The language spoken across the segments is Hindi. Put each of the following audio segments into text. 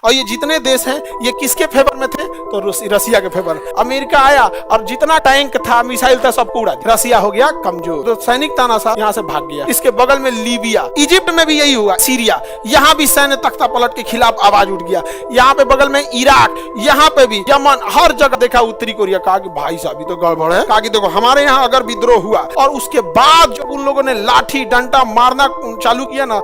और ये जितने देश हैं ये किसके फेवर में थे? तो रसिया के फेवर। अमेरिका आया और जितना टैंक था, मिसाइल था, सबको उड़ा दिया। रसिया हो गया कमजोर, तो सैनिक तानाशाह यहाँ से भाग गया। इसके बगल में लीबिया, इजिप्ट में भी यही हुआ। सीरिया, यहाँ भी सैन्य तख्ता पलट के खिलाफ आवाज उठ गया। यहाँ पे बगल में इराक, यहाँ पे भी यमन, हर जगह देखा। उत्तरी कोरिया कहा कि भाई साहब तो गड़बड़ है। कहा कि देखो हमारे यहाँ अगर विद्रोह हुआ, और उसके बाद जब उन लोगों ने लाठी डंडा मारना चालू किया ना,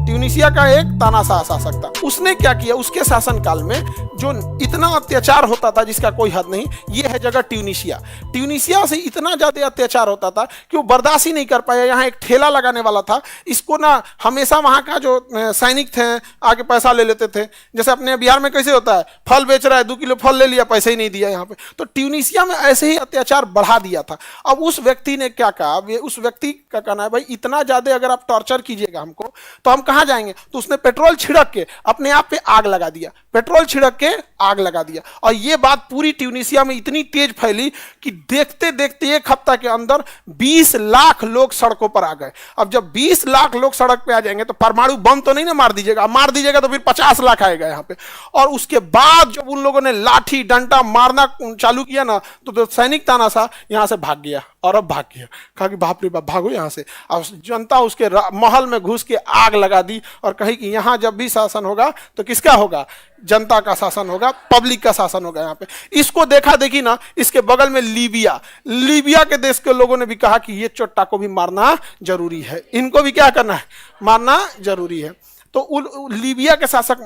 ट्यूनीशिया का एक तानाशाह शासक था, उसने क्या किया, उसके शासनकाल में जो इतना अत्याचार होता था जिसका कोई हद नहीं। ये है जगह ट्यूनीशिया। ट्यूनीशिया से इतना ज्यादा अत्याचार होता था कि वो बर्दाश्त ही नहीं कर पाया। यहाँ एक ठेला लगाने वाला था, इसको ना हमेशा वहाँ का जो सैनिक थे आके पैसा ले लेते थे। जैसे अपने बिहार में कैसे होता है, फल बेच रहा है, 2 किलो फल ले लिया, पैसे ही नहीं दिया यहाँ पे। तो ट्यूनीशिया में ऐसे ही अत्याचार बढ़ा दिया था। अब उस व्यक्ति ने क्या कहा, उस व्यक्ति का कहना है भाई इतना ज्यादा अगर आप टॉर्चर कीजिएगा हमको तो हम कहाँ जाएंगे। तो उसने पेट्रोल छिड़क के अपने आप पे आग लगा दिया, पेट्रोल छिड़क के आग लगा दिया। और ये बात पूरी ट्यूनीशिया में इतनी तेज फैली कि देखते देखते 1 हफ्ता के अंदर 20 लाख लोग सड़कों पर आ गए। अब जब 20 लाख लोग सड़क पे आ जाएंगे तो परमाणु बम तो नहीं ना मार दीजिएगा तो फिर 50 लाख आएगा यहाँ पे। और उसके बाद जब उन लोगों ने लाठी डंडा मारना चालू किया ना, तो सैनिक तानाशाह यहाँ से भाग गया। और अब भाग गया, कहा कि बाप रे बाप भागो यहाँ से। अब जनता उसके महल में घुस के आग लगा दी और कही कि यहाँ जब भी शासन होगा तो किसका होगा, जनता का शासन होगा, पब्लिक का शासन होगा यहाँ पे। इसको देखा देखी ना, इसके बगल में लीबिया के देश के लोगों ने भी कहा कि ये चोट्टा को भी मारना जरूरी है, इनको भी क्या करना है, मारना जरूरी है। तो लीबिया के शासक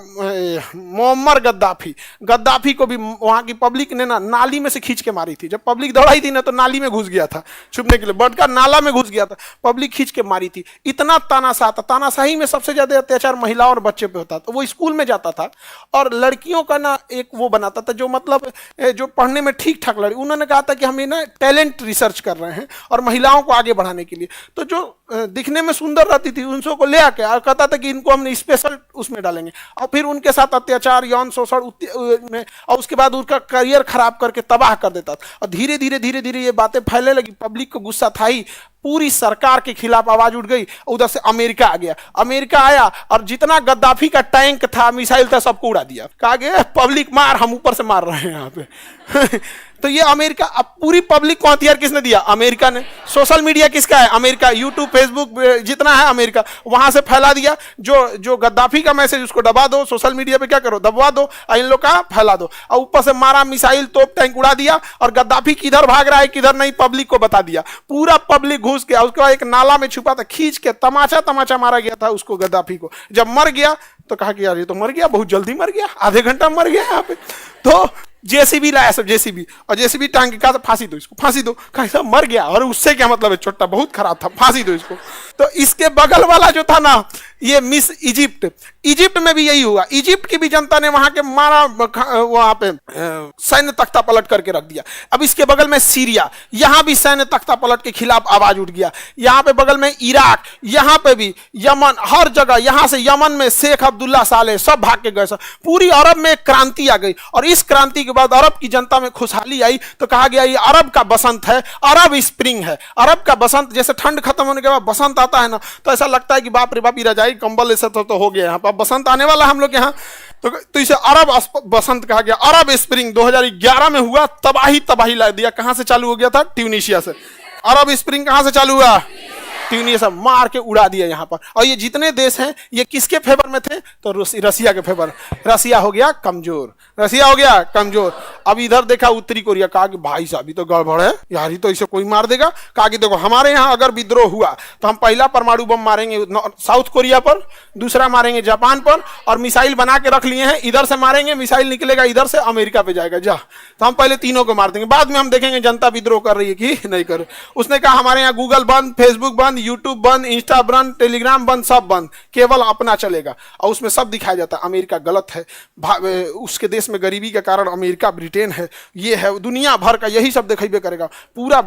मोअम्मर गद्दाफी को भी वहां की पब्लिक ने ना नाली में से खींच के मारी थी। जब पब्लिक दौड़ाई थी ना तो नाली में घुस गया था छुपने के लिए, बड़का नाला में घुस गया था, पब्लिक खींच के मारी थी। इतना तानाशाह था। तानाशाही में सबसे ज्यादा अत्याचार महिला और बच्चे पे होता था। वो स्कूल में जाता था और लड़कियों का ना एक वो बनाता था जो मतलब जो पढ़ने में ठीक ठाक लड़की, उन्होंने कहा था कि हम ना टैलेंट रिसर्च कर रहे हैं और महिलाओं को आगे बढ़ाने के लिए। तो जो दिखने में सुंदर रहती थी उनको को ले आके और कहता था कि इनको हम स्पेशल उसमें डालेंगे। और फिर उनके साथ अत्याचार, यौन शोषण में, और उसके बाद उनका करियर खराब करके तबाह कर देता था। और धीरे धीरे ये बातें फैलने लगी। पब्लिक को गुस्सा था ही, पूरी सरकार के खिलाफ आवाज उठ गई। उधर से अमेरिका आ गया। अमेरिका आया और जितना गद्दाफी का टैंक था, मिसाइल था, सबको उड़ा दिया। कहा गया पब्लिक मार, हम ऊपर से मार रहे हैं यहाँ पे। तो ये अमेरिका, अब पूरी पब्लिक को हथियार किसने दिया? अमेरिका ने। सोशल मीडिया किसका है? अमेरिका। यूट्यूब, फेसबुक जितना है अमेरिका, वहां से फैला दिया। जो गद्दाफी का मैसेज उसको दबा दो, सोशल मीडिया पे क्या करो, दबवा दो, इन लोग का फैला दो। और ऊपर से मारा, मिसाइल, तोप, टैंक उड़ा दिया। और गद्दाफी किधर भाग रहा है किधर नहीं, पब्लिक को बता दिया। पूरा पब्लिक घुस गया। उसके बाद एक नाला में छुपा था, खींच के तमाचा मारा गया था उसको, गद्दाफी को। जब मर गया तो कहा कि यार ये तो मर गया, बहुत जल्दी मर गया, आधे घंटा मर गया यहाँ पे। तो जेसीबी लाया सब, जेसीबी, और जेसीबी टांग के कहा फांसी दो इसको, फांसी दो। कहा मर गया, और उससे क्या मतलब है, छोटा बहुत खराब था, फांसी दो इसको। तो इसके बगल वाला जो था ना, ये मिस इजिप्ट में भी यही हुआ। इजिप्ट की भी जनता ने वहां के मारा, वहां पे सैन्य तख्ता पलट करके रख दिया। अब इसके बगल में सीरिया, यहाँ भी सैन्य तख्ता पलट के खिलाफ आवाज उठ गया। यहाँ पे बगल में इराक, यहाँ पे भी यमन, हर जगह। यहाँ से यमन में शेख अब्दुल्ला सालेह सब भाग के गए। पूरी अरब में क्रांति आ गई। और इस क्रांति के बाद अरब की जनता में खुशहाली आई। तो कहा गया ये अरब का बसंत है, अरब स्प्रिंग है। अरब का बसंत, जैसे ठंड खत्म होने के बाद बसंत आता है ना, तो ऐसा लगता है कि बाप रे बाप, रजाई कंबल ऐसा तो हो गया यहाँ पर, बसंत आने वाला हम लोग यहाँ। तो इसे अरब बसंत कहा गया। अरब स्प्रिंग 2011 में हुआ, तबाही ला दिया। कहां से चालू हो गया था? ट्यूनीशिया से। अरब स्प्रिंग कहां से चालू हुआ? ट्यूनीशिया। मार के उड़ा दिया यहाँ पर। और ये जितने देश हैं ये किसके फेवर में थे? तो रसिया के फेवर। रसिया हो गया कमजोर। अब इधर देखा उत्तरी कोरिया, कहा कि भाई साहब तो गड़बड़ है यार, ये तो इसे कोई मार देगा। कहा कि देखो हमारे यहाँ अगर विद्रोह हुआ तो हम पहला परमाणु बम मारेंगे साउथ कोरिया पर, दूसरा मारेंगे जापान पर, और मिसाइल बना के रख लिए हैं, इधर से मारेंगे, मिसाइल निकलेगा इधर से, अमेरिका पे जाएगा। जा, तो हम पहले तीनों को मार देंगे, बाद में हम देखेंगे जनता विद्रोह कर रही है कि नहीं कर। उसने कहा हमारे यहाँ गूगल बंद, फेसबुक बंद, यूट्यूब बंद, इंस्टा बंद, टेलीग्राम बंद, सब बंद, केवल अपना चलेगा। और उसमें सब दिखाया जाता है अमेरिका गलत है, उसके देश में गरीबी के कारण अमेरिका, ब्रिटेन है, ये है, दुनिया भर का यही सब दिखाई करेगा। पूरा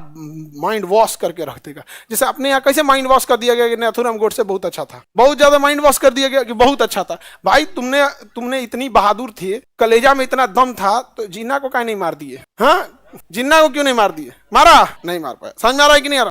माइंड वॉश करके रख देगा। जैसे अपने यहाँ कैसे माइंड वॉश कर दिया गया कि नाथुराम गोडसे बहुत अच्छा था, बहुत ज्यादा माइंड वॉश कर दिया गया कि बहुत अच्छा था। भाई तुमने इतनी बहादुर थे, कलेजा में इतना दम था, तो जिन्ना को काहे नहीं मार दिए? हाँ, जिन्ना को क्यों नहीं मार दिए? मारा नहीं, मार पाया। समझ में आ रहा है कि नहीं आ रहा?